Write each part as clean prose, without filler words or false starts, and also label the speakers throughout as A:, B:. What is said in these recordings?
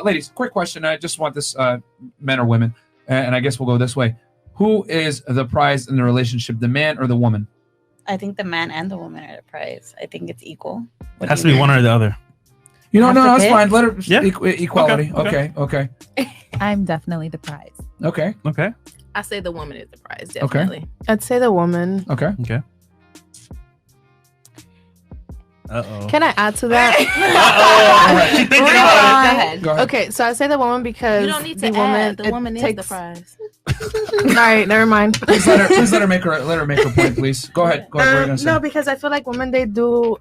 A: ladies, quick question. I just want this, men or women, and I guess we'll go this way. Who is the prize in the relationship, the man or the woman?
B: I think the man and the woman are the prize. I think it's equal.
C: It has to be one or the other.
A: No, that's fine. Let her equality. Okay.
D: I'm definitely the prize.
A: Okay.
E: I say the woman is the prize, definitely.
A: Okay.
F: I'd say the woman.
A: Okay.
C: Uh-oh.
F: Can I add to that?
E: Go ahead.
F: Okay, so I say the woman because
E: you don't need to add. The woman is the prize.
F: All right, never mind.
A: Please let her make her point, please. Go ahead. What are you gonna say?
F: No, because I feel like women, they do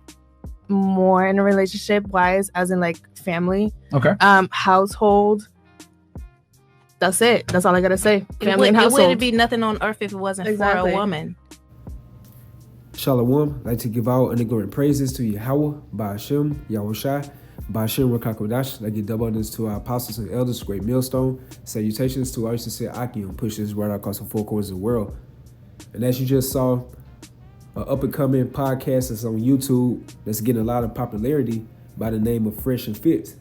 F: more in a relationship wise, as in like family.
A: Okay.
F: Household. That's it. That's all I gotta say. Family and household.
E: It wouldn't be nothing on earth if it wasn't for a woman.
G: Shalom. I'd like to give all honor and praises to Yahawah, Ba'ashem, Yahweh, Ba'ashem, Rakakodash. Like give double honors to our apostles and elders, great millstone. Salutations to our sincere Akim, pushes right across the four corners of the world. And as you just saw, an up-and-coming podcast that's on YouTube that's getting a lot of popularity by the name of Fresh and Fit.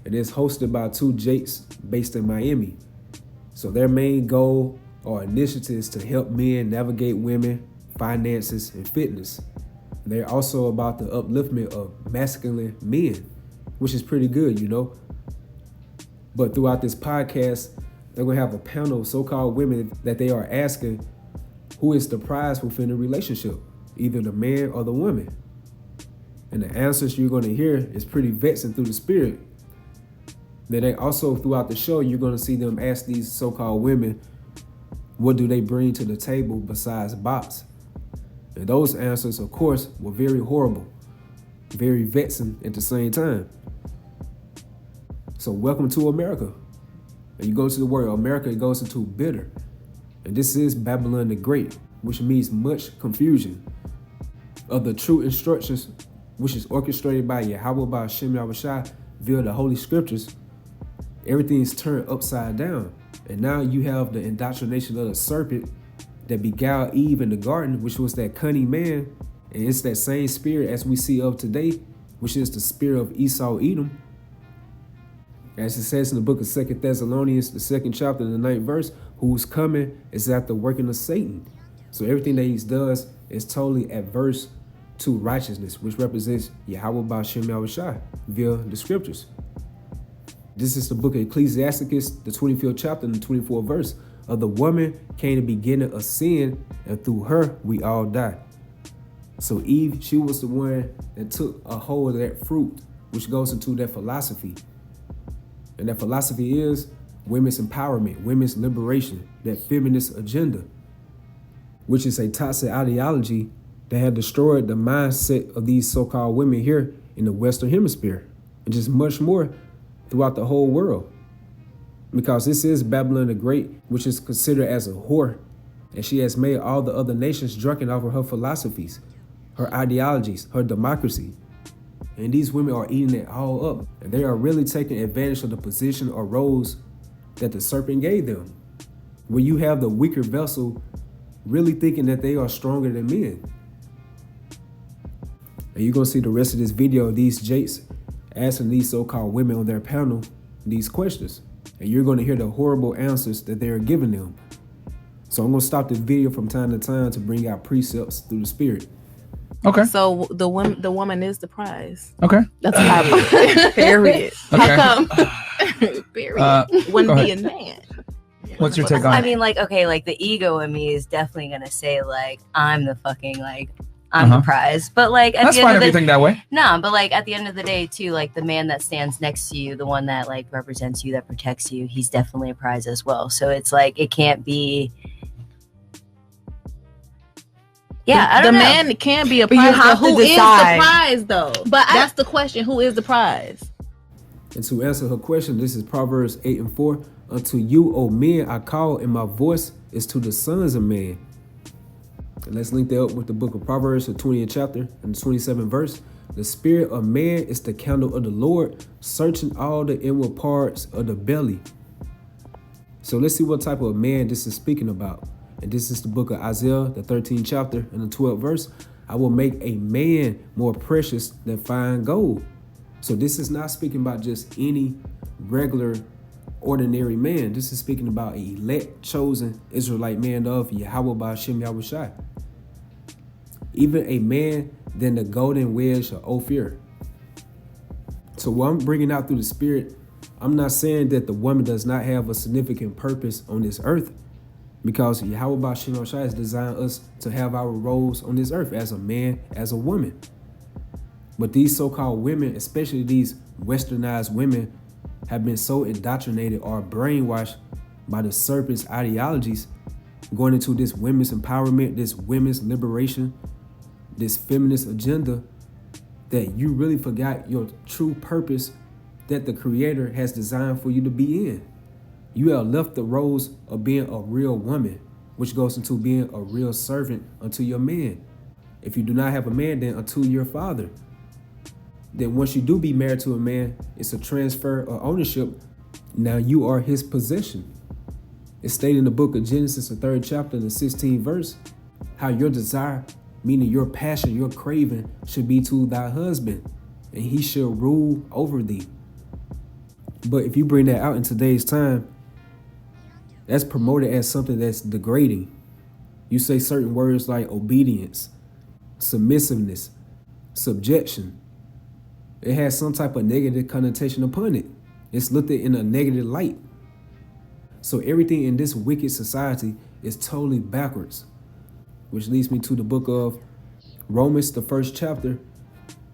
G: And it's hosted by two Jakes based in Miami. So their main goal or initiative is to help men navigate women, finances, and fitness. They're also about the upliftment of masculine men, which is pretty good, But throughout this podcast, they're going to have a panel of so-called women that they are asking who is the prize within a relationship, either the man or the woman. And the answers you're going to hear is pretty vexing through the spirit. Then they also, throughout the show, you're going to see them ask these so-called women, what do they bring to the table besides bots? And those answers, of course, were very horrible, very vexing at the same time. So welcome to America. And you go to the word America, it goes into bitter. And this is Babylon the Great, which means much confusion of the true instructions, which is orchestrated by Yahawah, by Hashem Yahweh via the Holy Scriptures. Everything is turned upside down. And now you have the indoctrination of the serpent that beguiled Eve in the garden, which was that cunning man. And it's that same spirit as we see of today, which is the spirit of Esau Edom. As it says in the book of 2 Thessalonians, the 2nd chapter, the 9th verse, who's coming is after working of Satan. So everything that he does is totally adverse to righteousness, which represents Yahawah Ba'ashem Yahweh via the scriptures. This is the book of Ecclesiastes, the 25th chapter and the 24th verse. Of the woman came the beginning of sin, and through her we all die. So Eve, she was the one that took a hold of that fruit, which goes into that philosophy. And that philosophy is women's empowerment, women's liberation, that feminist agenda, which is a toxic ideology that had destroyed the mindset of these so-called women here in the Western Hemisphere, and just much more throughout the whole world. Because this is Babylon the Great, which is considered as a whore, and she has made all the other nations drunken over her philosophies, her ideologies, her democracy. And these women are eating it all up, and they are really taking advantage of the position or roles that the serpent gave them. Where you have the weaker vessel really thinking that they are stronger than men. And you're gonna see the rest of this video of these Jakes asking these so-called women on their panel these questions. And you're going to hear the horrible answers that they're giving them. So I'm going to stop the video from time to time to bring out precepts through the spirit.
A: Okay.
E: So the woman is the prize.
A: Okay.
E: That's how. Period.
A: Okay.
E: How come? Period. Wouldn't be a man.
A: What's your take on it?
H: I mean, the ego in me is definitely going to say, I'm the fucking, I'm the prize. But
A: that's fine if you think that way.
H: No, but at the end of the day too, the man that stands next to you, the one that represents you, that protects you, he's definitely a prize as well. So it's it can't be. Yeah, I don't know.
E: The man can be a prize, but who is the prize though? But that's the question. Who is the prize?
G: And to answer her question, this is Proverbs 8:4. Unto you, O men, I call, and my voice is to the sons of men. And let's link that up with the book of Proverbs, the 20th chapter and the 27th verse. The spirit of man is the candle of the Lord, searching all the inward parts of the belly. So let's see what type of man this is speaking about. And this is the book of Isaiah, the 13th chapter and the 12th verse. I will make a man more precious than fine gold. So this is not speaking about just any regular, ordinary man. This is speaking about an elect, chosen Israelite man of Yahawah by Hashem Yahushai. Even a man than the golden wedge of Ophir. So what I'm bringing out through the Spirit, I'm not saying that the woman does not have a significant purpose on this earth, because Yahawah by Hashem Yahushai has designed us to have our roles on this earth as a man, as a woman. But these so-called women, especially these westernized women, have been so indoctrinated or brainwashed by the serpent's ideologies, going into this women's empowerment, this women's liberation, this feminist agenda, that you really forgot your true purpose that the Creator has designed for you to be in. You have left the roles of being a real woman, which goes into being a real servant unto your man. If you do not have a man, then unto your father. Then once you do be married to a man, it's a transfer of ownership. Now you are his possession. It's stated in the book of Genesis, the 3rd chapter, the 16th verse, how your desire, meaning your passion, your craving, should be to thy husband, and he shall rule over thee. But if you bring that out in today's time, that's promoted as something that's degrading. You say certain words like obedience, submissiveness, subjection. It has some type of negative connotation upon it. It's looked at in a negative light. So everything in this wicked society is totally backwards, which leads me to the book of Romans, the 1st chapter,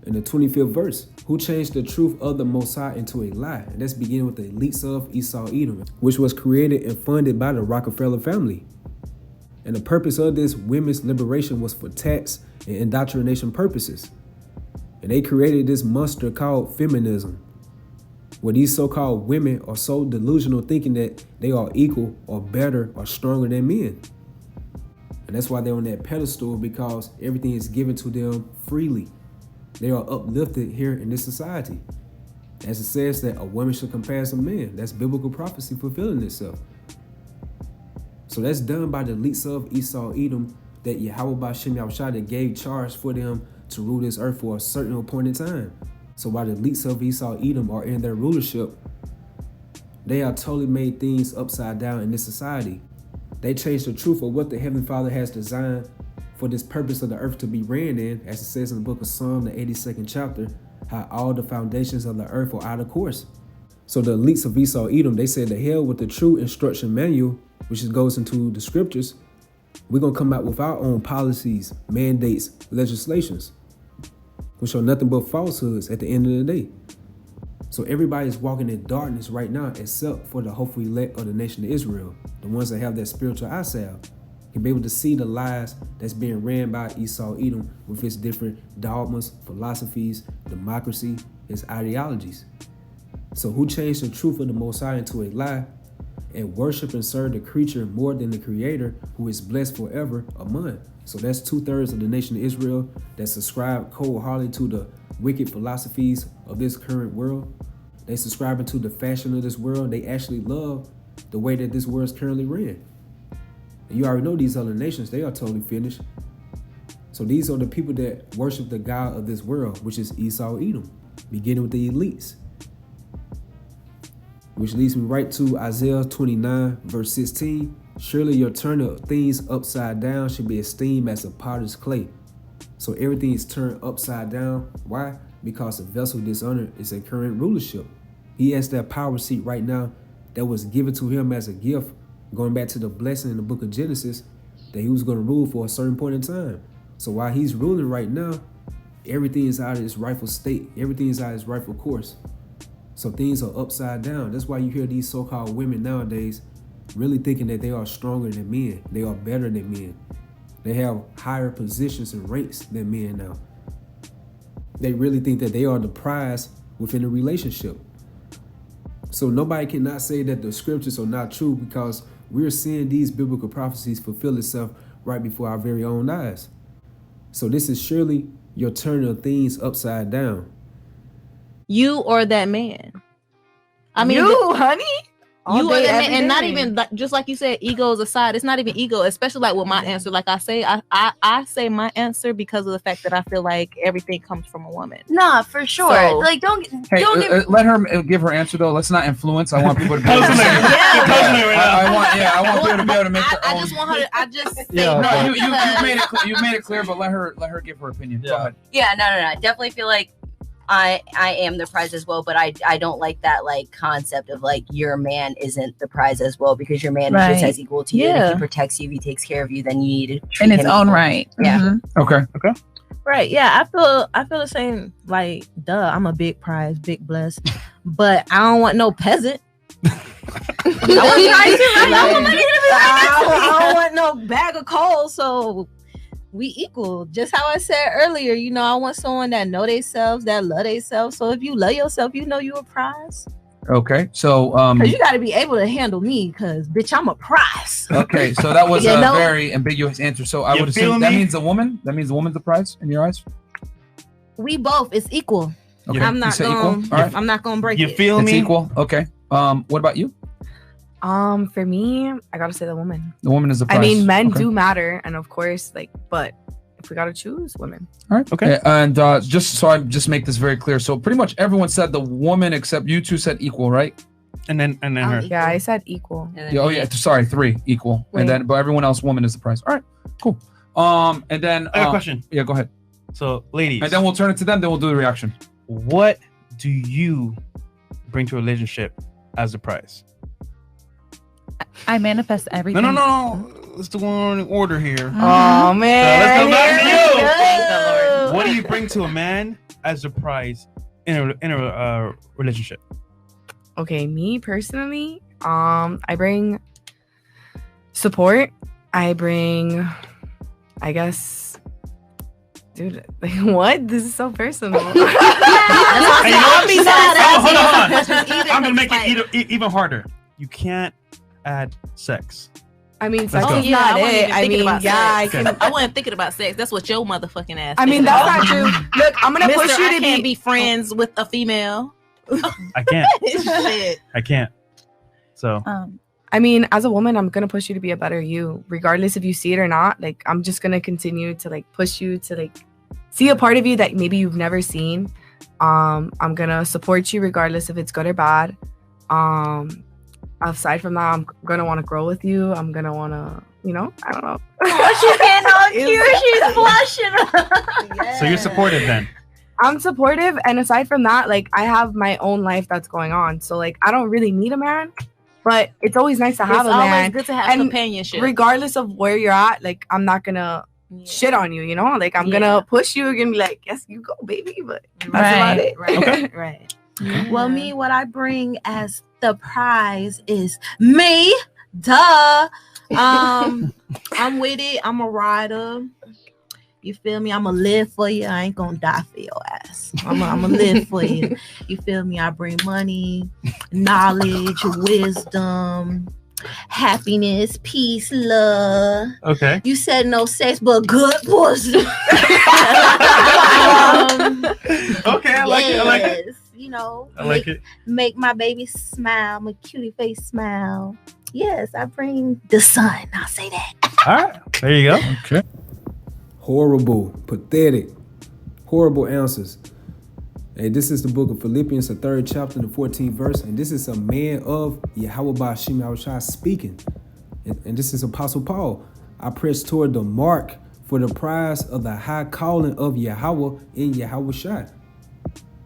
G: and the 25th verse. Who changed the truth of the Most High into a lie? And that's beginning with the elites of Esau Edom, which was created and funded by the Rockefeller family. And the purpose of this women's liberation was for tax and indoctrination purposes. And they created this monster called feminism, where these so-called women are so delusional, thinking that they are equal or better or stronger than men. And that's why they're on that pedestal, because everything is given to them freely. They are uplifted here in this society. As it says that a woman should compare as a man. That's biblical prophecy fulfilling itself. So that's done by the elites of Esau Edom, that Yahawah by Hashem Yahushai that gave charge for them to rule this earth for a certain appointed time. So while the elites of Esau Edom are in their rulership, they have totally made things upside down in this society. They changed the truth of what the Heavenly Father has designed for this purpose of the earth to be ran in, as it says in the book of Psalm, the 82nd chapter, how all the foundations of the earth are out of course. So the elites of Esau Edom, they said, the hell with the true instruction manual, which goes into the scriptures. We're going to come out with our own policies, mandates, legislations, which are nothing but falsehoods at the end of the day. So everybody's walking in darkness right now, except for the hopeful elect of the nation of Israel, the ones that have that spiritual eye salve, can be able to see the lies that's being ran by Esau Edom with its different dogmas, philosophies, democracy, its ideologies. So who changed the truth of the Most High into a lie and worship and serve the creature more than the Creator, who is blessed forever among? So that's 2/3 of the nation of Israel that subscribe cold-heartedly to the wicked philosophies of this current world. They subscribe to the fashion of this world. They actually love the way that this world is currently ran. And you already know these other nations, they are totally finished. So these are the people that worship the God of this world, which is Esau Edom, beginning with the elites. Which leads me right to Isaiah 29, verse 16. Surely your turning of things upside down should be esteemed as a potter's clay. So everything is turned upside down. Why? Because the vessel dishonored is a current rulership. He has that power seat right now that was given to him as a gift, going back to the blessing in the book of Genesis, that he was going to rule for a certain point in time. So while he's ruling right now, everything is out of its rightful state. Everything is out of its rightful course. So things are upside down. That's why you hear these so-called women nowadays really thinking that they are stronger than men. They are better than men. They have higher positions and ranks than men now. They really think that they are the prize within a relationship. So nobody cannot say that the scriptures are not true, because we're seeing these biblical prophecies fulfill itself right before our very own eyes. So this is surely your turning of things upside down.
E: You or that man? I mean,
B: you, honey.
F: all day, every
E: and not
F: day.
E: even like, just like you said, egos aside. It's not even ego, especially like with my answer. Like I say, I say my answer because of the fact that I feel like everything comes from a woman.
H: Nah, for sure.
E: So-
H: Like don't
A: Hey,
H: get
A: let her give her answer though. Let's not influence. I want people to be able to
C: Puzzling.
A: say.
C: Puzzling right now.
A: I want people to be able to make their
E: I
A: own.
E: just want her to. I just say
A: Yeah,
E: no,
A: no, you
E: because-
A: made it clear, but let her give her opinion. Go ahead.
H: Yeah, no. I definitely feel like I am the prize as well, but I don't like that like concept of like your man isn't the prize as well, because your man is just
D: Right.
H: as equal to you. And if
E: Yeah.
H: he protects you, if he takes care of you, then you need to treat
D: In its
H: him
D: own
H: equal.
D: right.
H: Yeah.
D: Mhm.
A: Okay.
E: Right. Yeah. I feel the same. Like, duh, I'm a big prize, big blessed, but I don't want no peasant. I don't want no bag of coal. So we equal. Just how I said earlier, you know, I want someone that know themselves, that love themselves. So if you love yourself, you know you a prize.
A: Okay. So
E: Cause you got to be able to handle me. Cause bitch, I'm a prize.
A: okay. So that was
E: You
A: a
E: know?
A: very ambiguous answer. So I
C: You
A: would
C: feel
A: assume that
C: me?
A: means the woman. That means the woman's the prize in your eyes.
E: We both. It's equal.
A: Okay.
E: I'm
A: You
E: not
A: say
E: going.
A: equal? All right.
E: I'm not gonna break
C: You
E: it.
C: feel
A: It's
C: me?
A: equal. Okay. What about you?
F: For me, I gotta say the woman.
A: The woman is the prize.
F: I mean, men
A: Okay.
F: do matter, and of course, like, but if we gotta choose, women.
A: All right.
C: Okay.
A: And just so I just make this very clear. So pretty much everyone said the woman except you two said equal, right?
C: And then her.
F: Yeah, I said equal.
H: And then
A: Yeah, oh yeah. Sorry, 3 equal.
F: Wait.
A: And then but everyone else, woman is the prize. All right. Cool. And then
C: I got a question.
A: Yeah, go ahead.
C: So, ladies,
A: And then we'll turn it to them. Then we'll do the reaction.
C: what do you bring to a relationship as a prize?
D: I manifest everything.
C: No. Let's do one in order here.
D: Mhm.
F: Oh man.
C: let's go back to you.
H: Thank the Lord.
C: What do you bring to a man as a prize in a relationship?
F: Okay, me personally, I bring support. I bring, I guess, dude, like, what? This is so personal.
C: Hey, you know what?
E: Be sad.
C: Hold on.
E: Either
C: I'm gonna make
E: like-
C: it even harder. You can't add sex.
F: I mean,
C: Let's
F: sex
C: go.
F: is
E: Yeah,
F: not
E: I wasn't
F: it.
E: even
F: I
E: thinking
F: mean,
E: about
F: yeah, I
E: sex.
F: can.
C: Okay.
E: I wasn't thinking about sex. That's what your motherfucking ass.
F: I mean,
E: thinking
F: that's
E: about.
F: not true. Look, I'm gonna push
E: Mister,
F: you
E: I
F: to
E: can't
F: be.
E: be friends with a female.
C: I can't.
E: Shit.
C: I can't. So
F: I mean, as a woman, I'm gonna push you to be a better you, regardless if you see it or not. Like, I'm just gonna continue to like push you to like see a part of you that maybe you've never seen. I'm gonna support you regardless if it's good or bad. Aside from that, I'm gonna want to grow with you. I'm gonna want to, I don't know.
H: She's getting all cute. She's blushing.
C: So you're supportive then.
F: I'm supportive, and aside from that, like, I have my own life that's going on. So like, I don't really need a man, but it's always nice to have
E: It's
F: a
E: always
F: man.
E: good to have
F: And
E: companionship.
F: Regardless of where you're at, like, I'm not gonna
E: Yeah.
F: shit on you, Like, I'm
E: Yeah.
F: gonna push you and be like, yes, you go, baby. But that's about it.
E: Right. Right. Well, me, what I bring as the prize is me. Duh. I'm with it. I'm a rider. You feel me? I'ma live for you. I ain't gonna die for your ass. I'ma live for you. You feel me? I bring money, knowledge, wisdom, happiness, peace, love.
C: Okay.
E: You said no sex, but good pussy.
C: Okay, I like it. I like it.
E: Yes, you know,
C: I like it.
E: make my baby smile, my cutie face smile. Yes, I bring the sun. I'll say that.
C: All right. There you go.
A: Okay.
G: Horrible, pathetic, horrible answers. Hey, this is the book of Philippians, the 3rd chapter, the 14th verse, and this is a man of Yahawah speaking. And this is Apostle Paul. I press toward the mark for the prize of the high calling of Yahawah in Yahawah.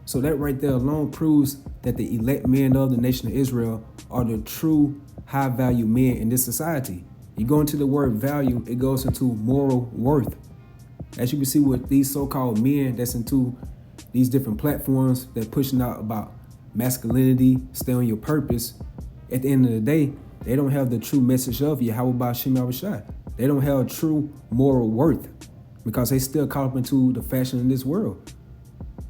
G: So that right there alone proves that the elect men of the nation of Israel are the true high value men in this society. You go into the word value, it goes into moral worth. As you can see with these so-called men that's into these different platforms that pushing out about masculinity, stay on your purpose, at the end of the day, they don't have the true message of Yahawah. They don't have true moral worth because they still caught up into the fashion in this world.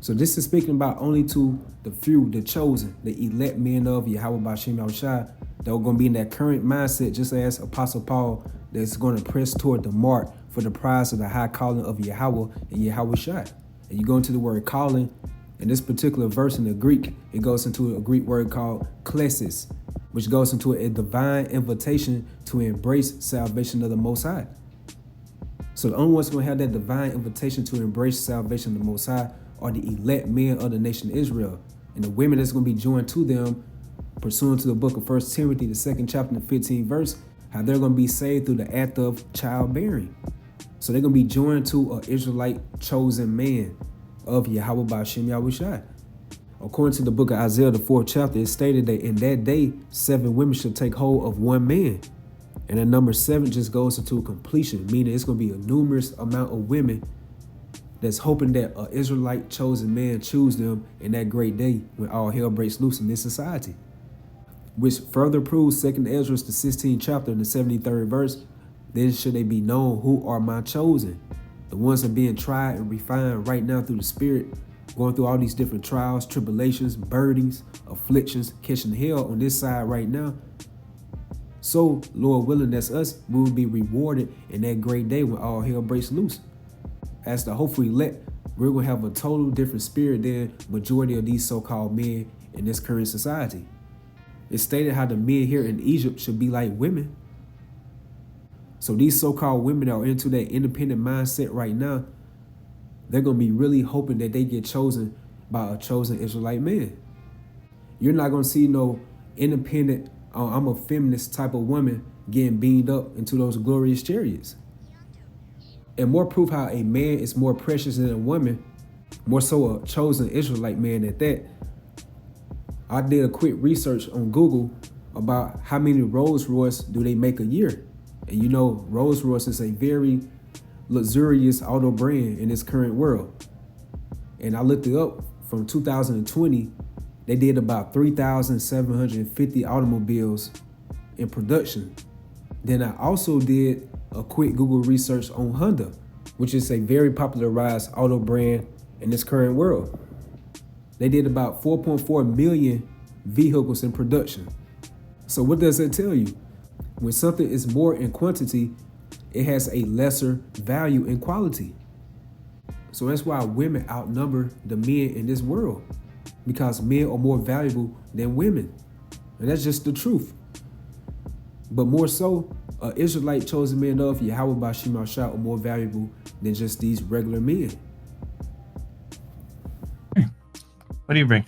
G: So this is speaking about only to the few, the chosen, the elect men of Yahawah that are going to be in that current mindset, just as Apostle Paul, that's going to press toward the mark for the prize of the high calling of Yahawah and Yahawah. And you go into the word calling, in this particular verse in the Greek, it goes into a Greek word called klesis. which goes into a divine invitation to embrace salvation of the Most High. So the only ones going to have that divine invitation to embrace salvation of the Most High are the elect men of the nation of Israel. And the women that's going to be joined to them, pursuant to the book of 1 Timothy, the 2nd chapter, the 15th verse, how they're going to be saved through the act of childbearing. So they're going to be joined to an Israelite chosen man of Yahawah Ba'Shem Yahushai. According to the book of Isaiah, the 4th chapter, it stated that in that day, 7 women shall take hold of one man. And the number 7 just goes into completion, meaning it's going to be a numerous amount of women that's hoping that an Israelite chosen man choose them in that great day when all hell breaks loose in this society. Which further proves 2nd Ezra, the 16th chapter, and the 73rd verse, then should they be known who are my chosen. The ones that are being tried and refined right now through the Spirit, going through all these different trials, tribulations, burnings, afflictions, catching hell on this side right now. So, Lord willing, that's us, we will be rewarded in that great day when all hell breaks loose. As the hopeful elect, we're going to have a total different spirit than majority of these so-called men in this current society. It's stated how the men here in Egypt should be like women. So these so-called women that are into that independent mindset right now, they're going to be really hoping that they get chosen by a chosen Israelite man. You're not going to see no independent, I'm a feminist type of woman getting beamed up into those glorious chariots. And more proof how a man is more precious than a woman, more so a chosen Israelite man at that. I did a quick research on Google about how many Rolls Royce do they make a year. And you know, Rolls Royce is a very luxurious auto brand in this current world. And I looked it up from 2020, they did about 3,750 automobiles in production. Then I also did a quick Google research on Honda, which is a very popularized auto brand in this current world. They did about 4.4 million vehicles in production. So what does that tell you? When something is more in quantity, it has a lesser value in quality. So that's why women outnumber the men in this world, because men are more valuable than women. And that's just the truth. But more so, Israelite chosen men of Yahawah Ba'Shem Yahushai are more valuable than just these regular men.
C: What do you bring?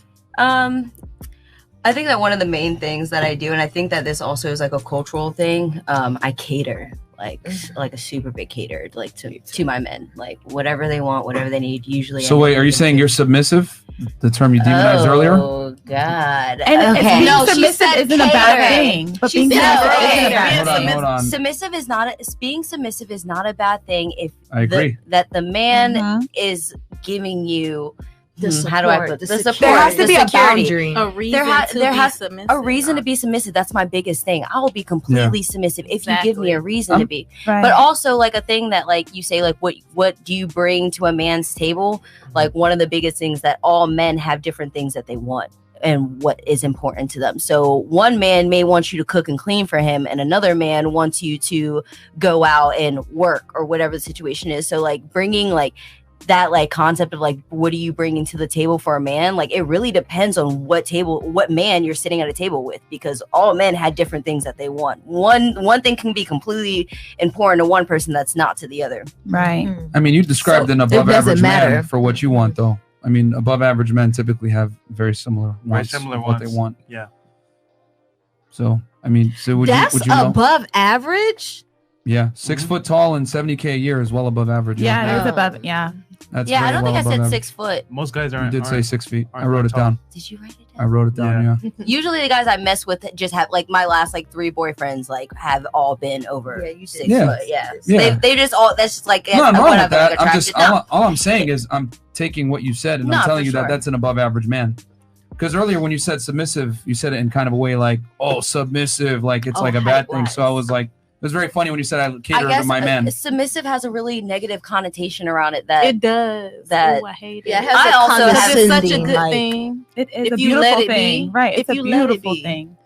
H: I think that one of the main things that I do, and I think that this also is like a cultural thing, I cater, like a super big cater, like to my men, like whatever they want, whatever they need. Usually.
A: So wait, are you saying you're submissive? The term you demonized earlier?
H: Oh God!
D: And
H: okay.
D: being submissive isn't a bad thing. But being submissive isn't a bad thing.
A: Hold on.
H: Submissive is not being submissive is not a bad thing if
A: I agree
H: that the man is giving you.
E: The support,
H: how do I put the support?
F: There has to be a
H: security.
F: boundary.
E: A reason
H: there has
E: submissive.
H: a reason to be submissive. That's my biggest thing. I will be completely submissive if you give me a reason to be.
D: Right.
H: But also like a thing that like you say, like what do you bring to a man's table? Like one of the biggest things that all men have different things that they want and what is important to them. So one man may want you to cook and clean for him, and another man wants you to go out and work or whatever the situation is. So like bringing like that like concept of like what are you bringing to the table for a man, like it really depends on what man you're sitting at a table with, because all men had different things that they want. One thing can be completely important to one person that's not to the other.
D: Right.
A: I mean, you described an above average
F: matter.
A: man for what you want, though. I mean, above average men typically have very similar wants, what they want.
C: Yeah.
A: So I mean, so would
E: That's
A: you know?
E: above average.
A: Yeah, 6 foot tall and 70K a year is well above average.
D: Yeah, it is above. Yeah.
A: That's
H: Yeah, I
A: very
H: don't
A: well
H: think I
A: above
H: said
A: average.
H: 6 foot.
C: Most guys
A: You
C: aren't.
A: did say 6 feet. I
C: aren't
A: wrote it
C: tall.
A: down.
H: Did you write it
A: I wrote it down. Yeah.
H: Usually the guys I mess with just have like my last like 3 boyfriends like have all been over 6
A: Yeah.
H: foot. Yeah.
A: Yeah.
H: They just all that's just like
A: No, I'm wrong
H: what
A: with
H: I've
A: that. I'm
H: attracted.
A: just all I'm saying is I'm taking what you said and
H: No,
A: I'm telling
H: for
A: you that
H: sure.
A: that's an above average man. Because earlier when you said submissive, you said it in kind of a way like, oh, submissive, like it's like a bad thing. So I was like, it was very funny when you said I cater to my man.
H: Submissive has a really negative connotation around it. That
E: It does.
H: That-
E: Ooh, I hate it.
H: Yeah, it has I also have-
E: it's such a
B: condescending,
E: good
B: like-
E: thing.
D: It is
E: If
D: a
E: you let
D: beautiful
E: it be.
D: thing. Right.
E: If
D: It's a
E: you let it
D: beautiful
E: be.
D: thing.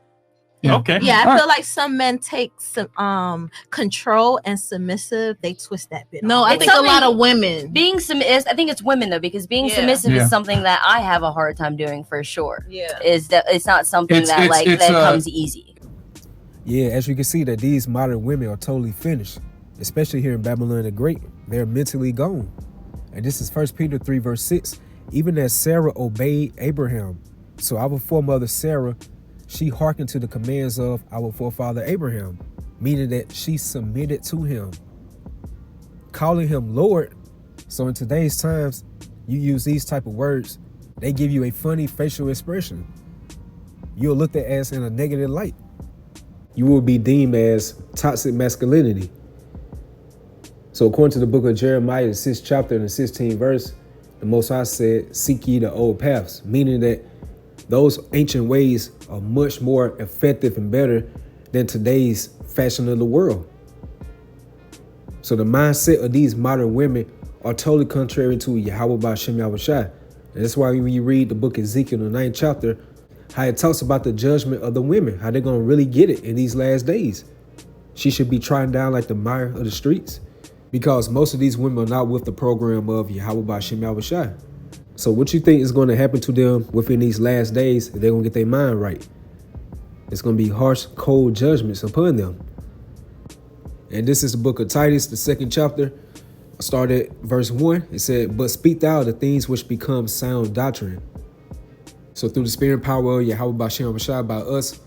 C: Okay.
E: Yeah,
A: All
E: I feel like some men take some control and submissive. They twist that bit.
I: No,
E: off.
I: I
H: It's
I: think a lot
H: something-
I: of women.
H: Being I think it's women though, because being submissive
A: Yeah.
H: is something that I have a hard time doing for sure.
E: Yeah.
H: Is that it's not something
A: It's-
H: that
A: it's-
H: like
A: it's,
H: that comes easy.
G: Yeah, as you can see that these modern women are totally finished, especially here in Babylon the Great. They're mentally gone. And this is 1 Peter 3 verse 6. Even as Sarah obeyed Abraham. So our foremother Sarah, she hearkened to the commands of our forefather Abraham, meaning that she submitted to him, calling him Lord. So in today's times, you use these type of words, they give you a funny facial expression. You're looked at as in a negative light. You will be deemed as toxic masculinity. So according to the book of Jeremiah, the 6th chapter and the 16th verse, the Most High said, seek ye the old paths, meaning that those ancient ways are much more effective and better than today's fashion of the world. So the mindset of these modern women are totally contrary to Yahawah Ba'Shem Yahushua. And that's why when you read the book of Ezekiel, the 9th chapter, how it talks about the judgment of the women, how they're going to really get it in these last days. She should be trodden down like the mire of the streets, because most of these women are not with the program of Yahawah Ba'Shem Yahushua. So what you think is going to happen to them within these last days if they're going to get their mind right? It's going to be harsh, cold judgments upon them. And this is the book of Titus, the 2nd chapter. I started verse 1. It said, but speak thou the things which become sound doctrine. So through the spirit and power of Yahawah Ba'Shem Yahushua, by us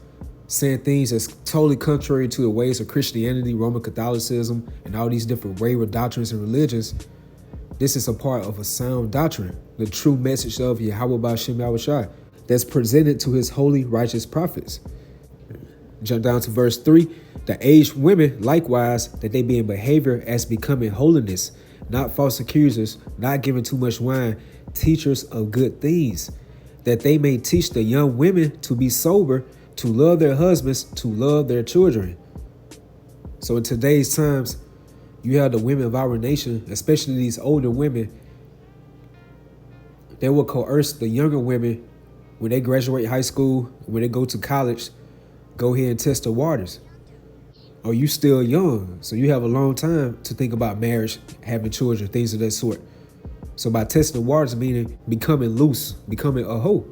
G: saying things that's totally contrary to the ways of Christianity, Roman Catholicism, and all these different wayward doctrines and religions, this is a part of a sound doctrine, the true message of Yahawah Ba'Shem Yahushua that's presented to his holy, righteous prophets. Jump down to verse 3. The aged women, likewise, that they be in behavior as becoming holiness, not false accusers, not giving too much wine, teachers of good things, that they may teach the young women to be sober, to love their husbands, to love their children. So in today's times, you have the women of our nation, especially these older women, they will coerce the younger women when they graduate high school, when they go to college, go ahead and test the waters. Or you still young, so you have a long time to think about marriage, having children, things of that sort. So by testing the waters, meaning becoming loose, becoming a hoe.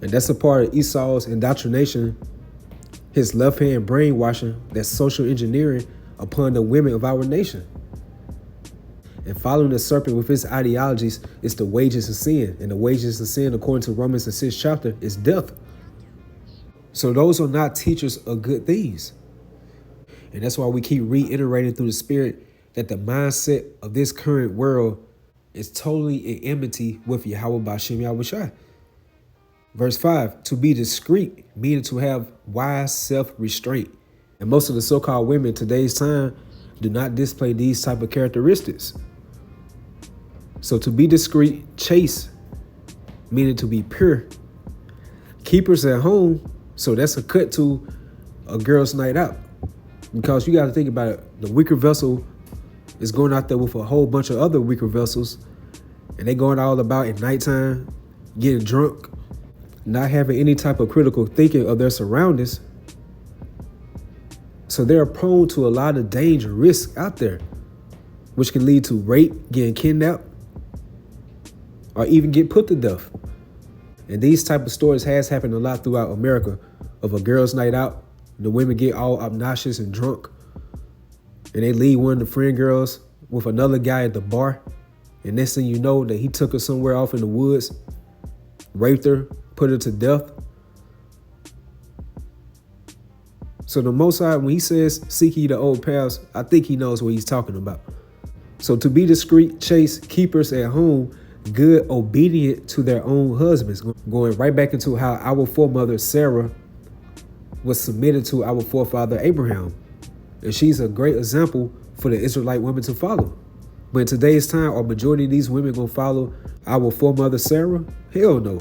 G: And that's a part of Esau's indoctrination, his left hand brainwashing, that's social engineering upon the women of our nation. And following the serpent with his ideologies is the wages of sin. And the wages of sin, according to Romans the 6th chapter, is death. So those are not teachers of good things. And that's why we keep reiterating through the spirit that the mindset of this current world is totally in enmity with Yahawah Ba'Shem Yahushua. Verse 5, to be discreet, meaning to have wise self-restraint. And most of the so-called women in today's time do not display these type of characteristics. So to be discreet, chaste, meaning to be pure. Keepers at home, so that's a cut to a girl's night out. Because you got to think about it, the weaker vessel is going out there with a whole bunch of other weaker vessels, and they going all about at nighttime, getting drunk, not having any type of critical thinking of their surroundings. So they're prone to a lot of danger, risk out there, which can lead to rape, getting kidnapped, or even get put to death. And these type of stories has happened a lot throughout America of a girl's night out. The women get all obnoxious and drunk, and they leave one of the friend girls with another guy at the bar. And next thing you know, that he took her somewhere off in the woods, raped her, put her to death. So the Most High, when he says, seek ye the old paths, I think he knows what he's talking about. So to be discreet, chaste, keepers at home, good, obedient to their own husbands. Going right back into how our foremother Sarah was submitted to our forefather Abraham. And she's a great example for the Israelite women to follow. But in today's time, are majority of these women going to follow our foremother Sarah? Hell no.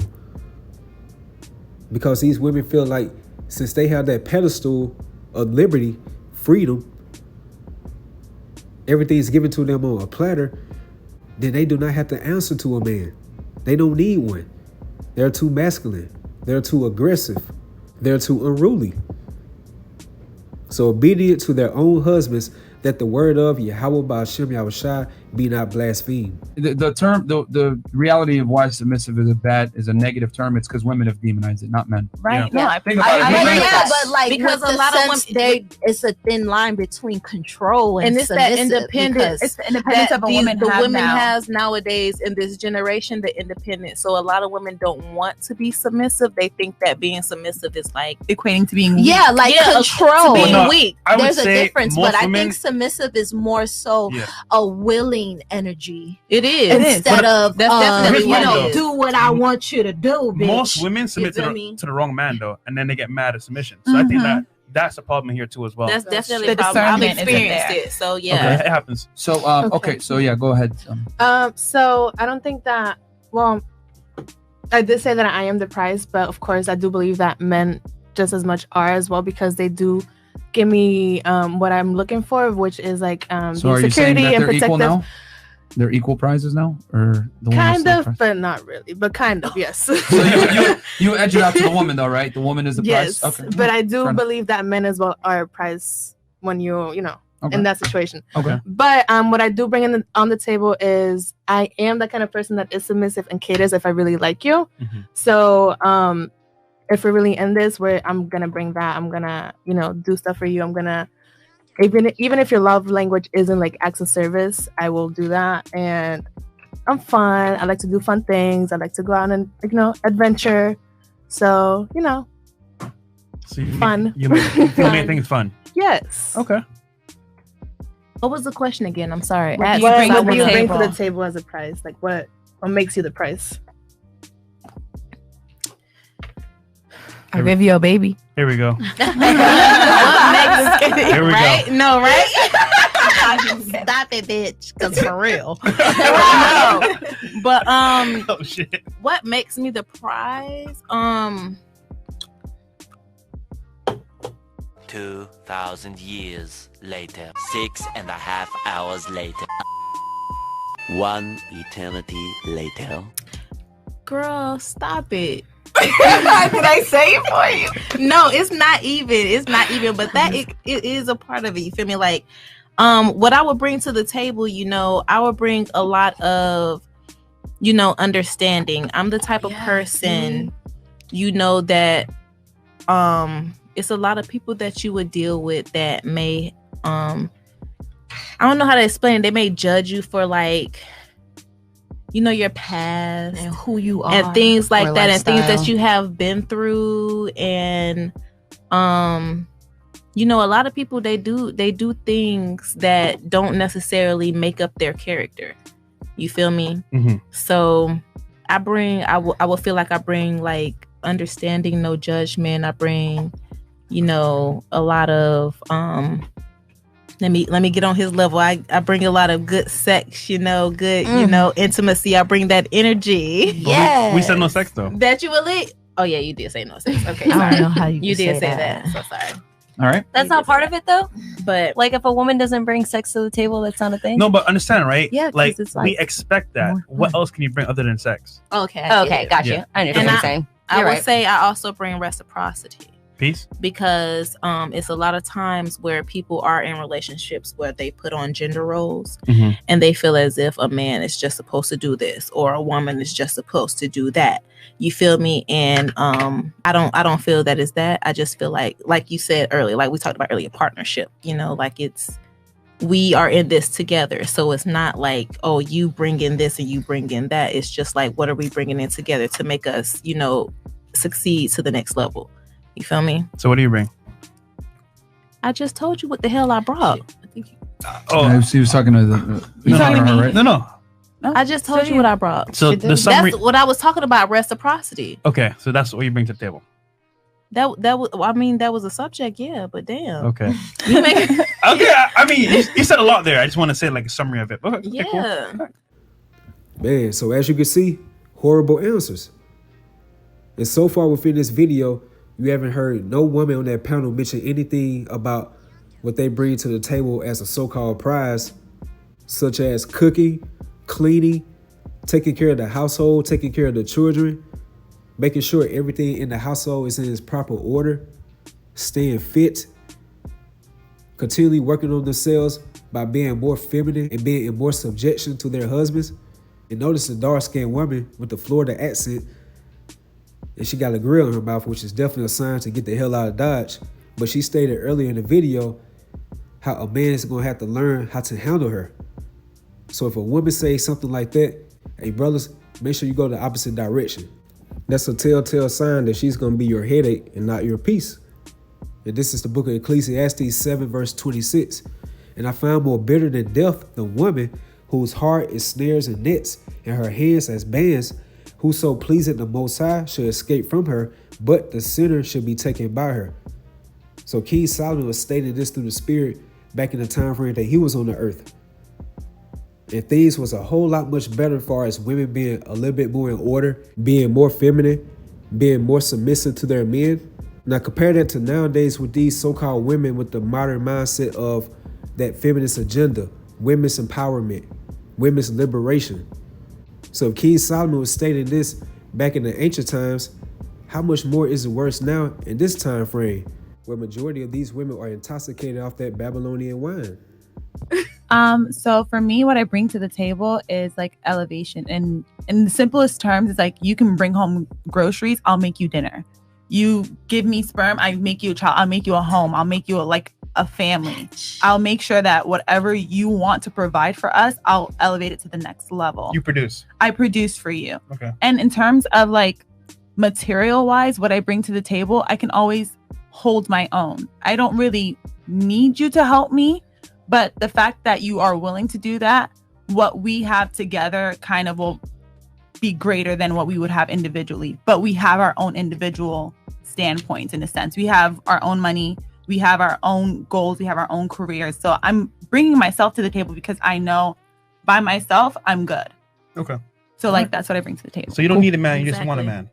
G: Because these women feel like since they have that pedestal of liberty, freedom, everything's given to them on a platter, then they do not have to answer to a man. They don't need one. They're too masculine. They're too aggressive. they're too unruly. So obedient to their own husbands, that the word of Yahawah Ba'ashem Yahushua be not blasphemed.
A: The reality of why submissive is a negative term. It's because women have demonized it, not men.
B: Right?
A: Yeah.
B: No,
A: I think about it.
E: But like
B: because
E: with
B: a lot of women,
E: it's a thin line between control and
F: it's that
E: submissive,
F: independence.
E: because
D: It's the independence of a woman
F: the
D: have
F: women
D: now.
F: has nowadays in this generation, the independence. So a lot of women don't want to be submissive. They think that being submissive is like
D: equating to being weak.
E: yeah, like control.
F: being
C: Well, no,
F: weak.
C: I would
E: There's a
C: say
E: difference,
C: most
E: but I
C: women-
E: think submissive is more so
C: Yeah.
E: a willing energy
F: It is.
E: instead of
F: That's definitely
E: you
F: what
E: know,
F: it is.
E: do what I want you to do, bitch.
C: Most women submit
F: feel
C: to
F: me?
C: the wrong man though, and then they get mad at submission. So I think that's a problem here too as well.
F: That's definitely
D: The
F: a problem. I've
D: discernment isn't
F: experienced
D: there.
F: it. So
C: Okay,
F: yeah.
C: it happens.
A: So okay. So yeah, go ahead.
F: So I don't think that. Well, I did say that I am the prize, but of course I do believe that men just as much are as well, because they do give me what I'm looking for, which is like
A: So are you saying
F: security
A: that
F: and
A: they're equal
F: protective.
A: now? They're equal prizes now, or the woman
F: Kind
A: still
F: of,
A: prize?
F: but not really. But kind of, yes.
A: So you edge it out to the woman though, right? The woman is the
F: yes,
A: prize. Okay.
F: but I
A: Fair
F: do
A: enough.
F: believe that men as well are a prize when you know
A: Okay.
F: in that situation.
A: Okay.
F: But what I do bring on the table is I am the kind of person that is submissive and caters if I really like you.
C: Mhm.
F: So if we're really in this, where I'm gonna bring that, I'm gonna do stuff for you. I'm gonna even if your love language isn't like acts of service, I will do that. And I'm fun. I like to do fun things. I like to go out and adventure. So
C: So you
F: Fun.
C: You make things fun.
F: yes.
C: Okay.
D: What was the question again? I'm sorry.
F: What
D: Ask
F: do you
D: about
F: bring
D: the
F: to
D: table.
F: the table as a prize? Like what makes you the prize?
D: I'll give you a baby.
C: Here we go.
F: What makes
C: Here we go.
F: right? No, right?
E: Stop it, bitch. Because for real.
F: No. But
C: Oh shit.
F: what makes me the prize?
I: 2,000 years later, 6.5 hours later, 1 eternity later.
F: Girl, stop it.
D: Did I say it for you?
F: No, it's not even, but that it is a part of it. You feel me? Like what I would bring to the table, I would bring a lot of understanding. I'm the type of person that it's a lot of people that you would deal with that may I don't know how to explain it. They may judge you for like your past
E: And who you are.
F: and things like
E: or
F: that, and things
E: lifestyle.
F: that you have been through. And a lot of people, they do things that don't necessarily make up their character. You feel me?
C: Mhm.
F: So I will feel like I bring like understanding, no judgment. I bring a lot of let me get on his level. I bring a lot of good sex, good intimacy. I bring that energy
C: But we said no sex though.
F: that you will lead. Oh yeah, you did say no sex. Okay,
D: I don't
F: sorry.
D: know how you
F: You
D: can
F: did say that. So sorry.
A: All right.
H: That's not part of it though.
F: But
H: Like if a woman doesn't bring sex to the table, that's not a thing.
C: No, but understand, right?
F: Yeah, 'cause
C: like
F: it's
C: we
F: like
C: expect that.
F: more
C: What
F: fun.
C: else can you bring other than sex?
F: okay, I get
H: Okay,
F: it.
H: got you.
C: Yeah.
H: I understand
F: And
H: what you're saying.
F: I
H: You're
F: would
H: right.
F: say I also bring reciprocity.
C: Peace.
F: Because it's a lot of times where people are in relationships where they put on gender roles
C: Mhm.
F: and they feel as if a man is just supposed to do this or a woman is just supposed to do that. You feel me? And I don't feel that is that. I just feel like you said earlier, like we talked about earlier, partnership. Like we are in this together. So it's not like, oh, you bring in this and you bring in that. It's just like, what are we bringing in together to make us, succeed to the next level? You feel me?
C: So what do you bring?
F: I just told you what the hell I brought.
C: Oh,
A: He was talking to the.
F: You talking to
A: her,
F: me?
A: right?
C: no.
F: I just told you what I brought.
C: So the summary.
F: That's what I was talking about, reciprocity.
C: Okay, so that's what you bring to the table.
F: That was, I mean, that was a subject, yeah, but damn.
C: Okay.
F: You make,
C: Okay. I mean, you said a lot there. I just want to say like a summary of it. Okay, cool.
F: yeah.
G: Man, so as you can see, horrible answers. And so far within this video, you haven't heard no woman on that panel mention anything about what they bring to the table as a so-called prize, such as cooking, cleaning, taking care of the household, taking care of the children, making sure everything in the household is in its proper order, staying fit, continually working on themselves by being more feminine and being in more subjection to their husbands. And notice the dark-skinned woman with the Florida accent, and she got a grill in her mouth, which is definitely a sign to get the hell out of Dodge. But she stated earlier in the video how a man is going to have to learn how to handle her. So if a woman says something like that, hey brothers, make sure you go the opposite direction. That's a telltale sign that she's going to be your headache and not your peace. And this is the book of Ecclesiastes 7 verse 26. And I found more bitter than death the woman whose heart is snares and nets, and her hands as bands. Whoso pleaseth the Most High shall escape from her, but the sinner should be taken by her. So King Solomon was stating this through the Spirit back in the time frame that he was on the earth. And things was a whole lot much better as far as women being a little bit more in order, being more feminine, being more submissive to their men. Now compare that to nowadays with these so-called women with the modern mindset of that feminist agenda, women's empowerment, women's liberation. So if King Solomon was stating this back in the ancient times, how much more is it worse now in this time frame where majority of these women are intoxicated off that Babylonian wine?
D: So for me, what I bring to the table is like elevation. And in the simplest terms, it's like you can bring home groceries, I'll make you dinner. You give me sperm, I make you a child, I'll make you a home, I'll make you a family. I'll make sure that whatever you want to provide for us, I'll elevate it to the next level.
C: You produce.
D: I produce for you.
C: Okay.
D: And in terms of like material wise, what I bring to the table, I can always hold my own. I don't really need you to help me, but the fact that you are willing to do that, what we have together kind of will be greater than what we would have individually. But we have our own individual standpoints in a sense. We have our own money. We have our own goals. We have our own careers. So I'm bringing myself to the table because I know by myself, I'm good.
C: Okay.
D: So like, that's what I bring to the table.
C: So you don't need a man. You just want a man.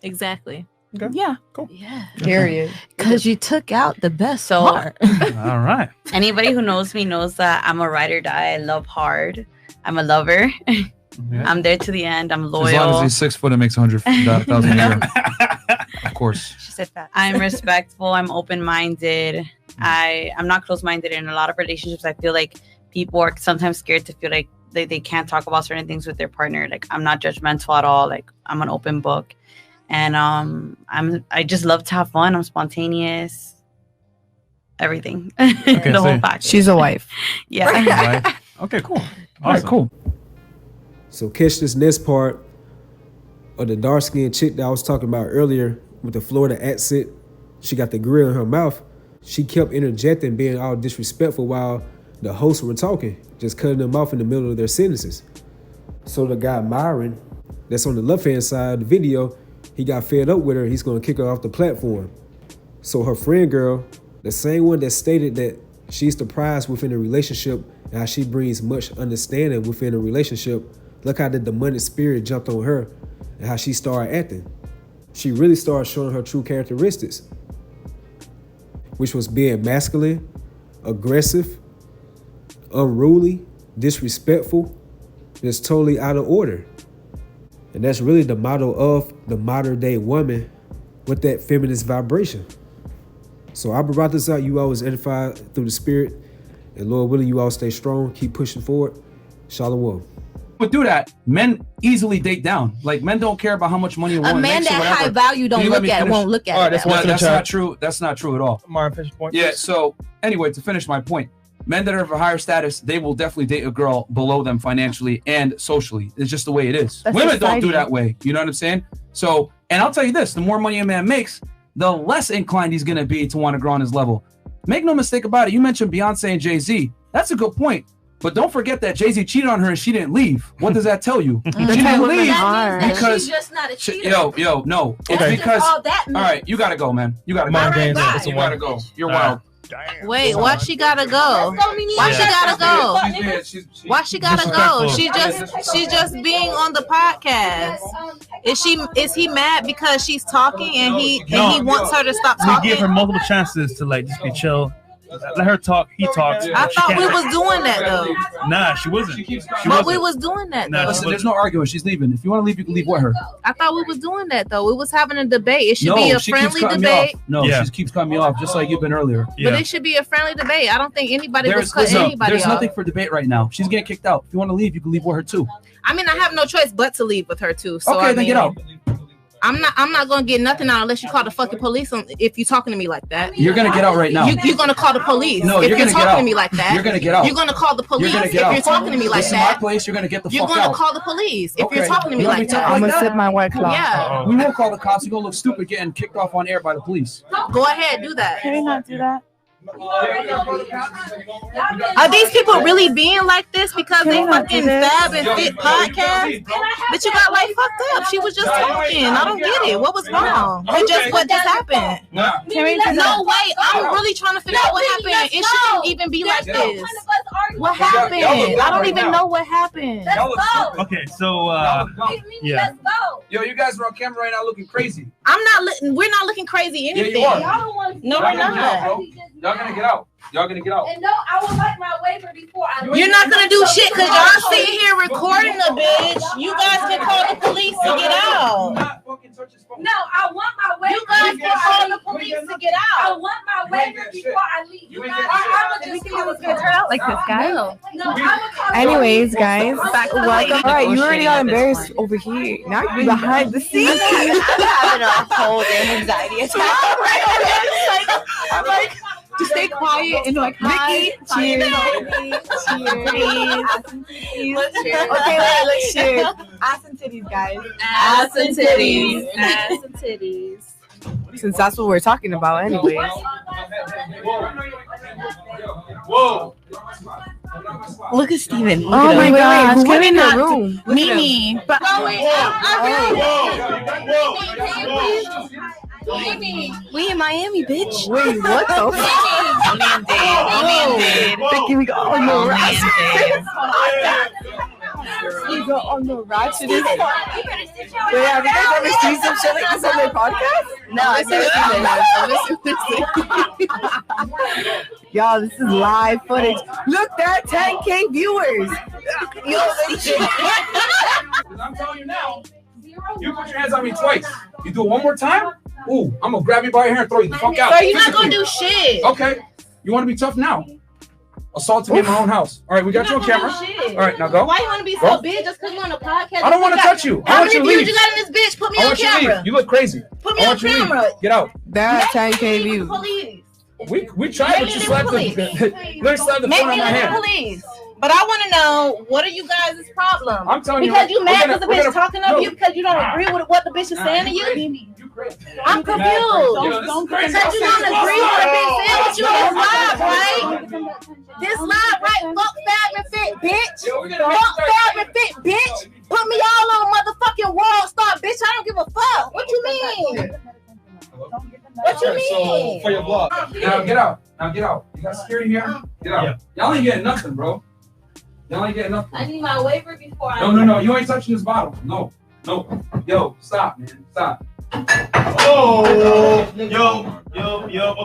E: Exactly.
C: Okay.
D: Yeah.
C: Cool.
E: Yeah.
F: Period.
E: Because you took out the best part.
C: All right.
B: Anybody who knows me knows that I'm a ride or die. I love hard. I'm a lover.
C: Yeah.
B: I'm there to the end. I'm loyal.
A: As long as he's 6 foot and makes 100,000 a year. Of course.
B: She said that. I'm respectful. I'm open-minded. I'm not close-minded in a lot of relationships. I feel like people are sometimes scared to feel like they can't talk about certain things with their partner. Like I'm not judgmental at all. Like I'm an open book. And I just love to have fun. I'm spontaneous. Everything.
C: Okay,
B: the
C: so
B: whole package.
F: She's a wife.
B: Yeah.
C: Right. Okay, cool.
A: All right, cool.
G: So catch this next part of the dark-skinned chick that I was talking about earlier with the Florida accent. She got the grill in her mouth. She kept interjecting, being all disrespectful while the hosts were talking, just cutting them off in the middle of their sentences. So the guy Myron, that's on the left-hand side of the video, he got fed up with her. He's going to kick her off the platform. So her friend girl, the same one that stated that she's the prize within a relationship and how she brings much understanding within a relationship, look how the demonic spirit jumped on her and how she started acting. She really started showing her true characteristics, which was being masculine, aggressive, unruly, disrespectful, just totally out of order. And that's really the motto of the modern day woman with that feminist vibration. So I brought this out. You always edified through the Spirit. And Lord willing, you all stay strong. Keep pushing forward. Shalom.
A: But do that. Men easily date down. Like men don't care about how much money a
E: A
A: woman
E: man
A: makes or
E: that
A: whatever.
E: high value don't
A: Can you let
E: look
A: me
E: at it,
A: finish?
E: won't look at
C: All right,
E: it.
C: that's
E: that
C: one
E: way.
C: for the
A: That's
C: chat.
A: not true. That's not true at all.
C: Marvin, finish your point.
A: Yeah.
C: please.
A: So anyway, to finish my point, men that are of a higher status, they will definitely date a girl below them financially and socially. It's just the way it is.
F: That's
A: Women don't
F: society.
A: do that way. You know what I'm saying? So, and I'll tell you this: the more money a man makes, the less inclined he's going to be to want to grow on his level. Make no mistake about it. You mentioned Beyonce and Jay-Z. That's a good point. But don't forget that Jay-Z cheated on her and she didn't leave. What does that tell you? She didn't leave
E: That means that
A: because
E: she's just not a cheater.
A: no. It's
C: Okay.
A: because
E: all that means.
A: all right, you gotta go, man. You gotta
C: Come on,
A: go.
C: James.
E: bye.
C: It's a
A: You
C: one.
A: gotta go. You're
C: All right.
A: wild.
E: Wait, why she gotta go? Why she gotta go? Why she gotta go? She's just being on the podcast. Is he mad because she's talking and he wants her to stop
C: We give her
E: talking?
C: multiple chances to like just be chill. Let her talk. He talks.
E: I thought we was doing that though.
C: Nah, she wasn't.
E: But we was doing that though.
A: Listen, there's no arguing. She's leaving. If you want to leave, you can leave with her.
E: I thought we was doing that though. We was having a debate. It should
A: No,
E: be a
A: she keeps
E: friendly
A: cutting me
E: debate.
A: off. No, she keeps cutting me off, just like you've been earlier.
E: But it should be a friendly debate. I don't think anybody was cutting
A: Listen,
E: anybody
A: there's
E: off.
A: nothing for debate right now. She's getting kicked out. If you want to leave, you can leave with her too.
E: I mean, I have no choice but to leave with her too. So
A: Okay,
E: I
A: then
E: mean,
A: get out.
E: I'm not gonna get nothing out unless you call the fucking police if you're talking to me like that.
A: You're gonna get out right now.
E: You're gonna call the police.
A: No,
E: if
A: you're
E: you're
A: gonna get
E: talking
A: out.
E: to me like that.
A: You're gonna get out.
E: You're gonna call the police
A: You're gonna
E: if
A: get out.
E: you're talking to me like
A: This is
E: that.
A: my place. You're gonna get the
E: You're
A: fuck
E: gonna
A: out.
E: call the police if
A: Okay.
E: you're talking to me
A: You want
E: like
A: to talk
E: that.
A: like
F: I'm gonna
A: that?
F: sip my White Claw.
E: Yeah.
A: We won't call the cops. You're gonna look stupid getting kicked off on air by the police.
E: Go ahead, do that.
D: Can we not do that?
E: Are these people really being like this because they
D: Can I do
E: fucking
D: this?
E: fab and fit podcast? But you got like fucked up. She was just talking. I don't get it. What was wrong? What just happened?
D: Can we do
E: No
D: that?
E: way. I'm really trying to figure out what happened. It shouldn't even be like this. What happened? I don't even know what happened.
C: Okay, so yeah.
A: Yo, you guys are on camera right now looking crazy.
E: We're not looking crazy
A: Yeah,
E: anything.
A: you are.
E: No, we're not.
A: Y'all gonna get out. Y'all gonna get out.
J: And no, I would like my waiver before I leave.
E: You're not gonna do shit because y'all sitting here recording the bitch. You guys can call the police to get out.
J: No, I want my waiver.
E: You guys
J: before
E: can
J: I
E: call
J: leave.
E: the police to get
J: I
E: out.
J: want my waiver before I leave. You guys,
D: We can do this gonna turn out like this, guys.
J: No, I'm gonna call
F: Anyways, guys, welcome. All right, you already got embarrassed
B: point.
F: over here. Now you're behind the scenes.
H: I'm having a whole damn anxiety attack.
D: I'm like, just stay quiet and like, hi, cheers.
F: Okay, wait, let's share. Ass and titties, guys.
E: Ass and titties.
J: Ass and titties.
F: Since that's what we're talking about, anyways.
A: Whoa.
H: Look at Steven. Look
F: Oh
H: at
F: my
H: him.
F: gosh,
D: Who
F: get in the
D: not-
F: room.
D: Mimi, but
H: We in Miami, bitch.
F: Wait, what the fuck? Thinking we got on the ratchet. We got on the ratchet. Wait, have you guys ever seen some shit like this on their podcast?
H: No, I've never seen it.
F: Y'all, this is live footage. Look, that 10K viewers. Yo,
A: I'm telling you now, you put your hands on me twice. You do it one more time, ooh, I'm gonna grab you by your hair and throw you the fuck out.
E: So you're not gonna do shit.
A: Okay, you want to be tough now? Assaulted me in my own house. All right, we got you on camera. All right, now go.
E: Why you want to be
A: Go.
E: so big just because you're on a podcast?
A: I don't want to touch you. I
E: How
A: want
E: many
A: you to
E: views
A: leave.
E: you got in this bitch? Put me
A: I
E: on
A: want you to
E: camera.
A: leave. You look crazy.
E: Put me
A: I
E: on
A: want you to leave.
E: camera.
A: Get out.
F: That 10K
E: Make me
F: views.
E: the police.
A: We tried, but you slapped the phone
E: Make
A: on
E: me
A: my
E: the
A: hand.
E: police. But I want to know, what are you guys' problem?
A: I'm telling you,
E: because you
A: we're
E: mad
A: gonna-
E: because the
A: we're
E: bitch
A: gonna-
E: talking
A: no.
E: of you because you don't agree with what the bitch is saying to you? I'm confused. Because you don't agree with what the bitch saying with you. It's live, right? This live, right? Fuck fab and fit, bitch. Fuck fab and fit, bitch. Put me all on motherfucking World Star, bitch. I don't give a fuck. What you mean? What you mean?
A: For your blog. Now get out. Now get out. You got security here? Get out.
C: Yeah.
A: Y'all ain't getting nothing, bro. Y'all ain't getting nothing.
J: I need my waiver before I
A: No. You ain't touching this bottle. No. Yo, stop, man. Stop.
C: Oh, yo.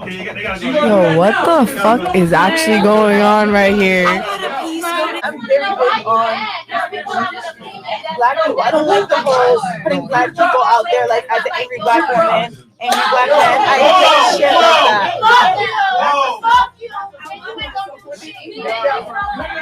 C: Okay, they gotta go.
F: Yo, what the fuck is actually going on right here?
J: I'm very big on
K: Black people. I don't like the whole putting black people out there like as an angry black woman, angry black man. I hate shit like that.
J: Fuck you. And you ain't gonna do shit.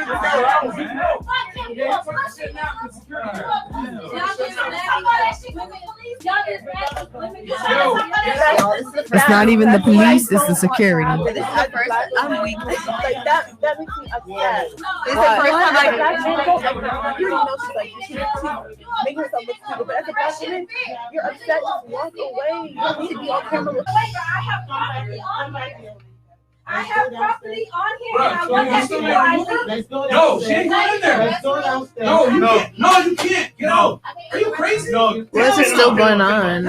F: It's not even the police, it's the security.
K: This is the first time I'm weak. Like that makes me upset.
J: This is the first time
K: Like black men don't like you know she's like she's making herself look stupid, but as a black woman, you're upset, just walk away. You don't need to be on camera with
J: I have property on here and I want that before I leave.
A: No, she ain't going in there. No, you can't. Get out. Are you crazy?
E: What is still going on?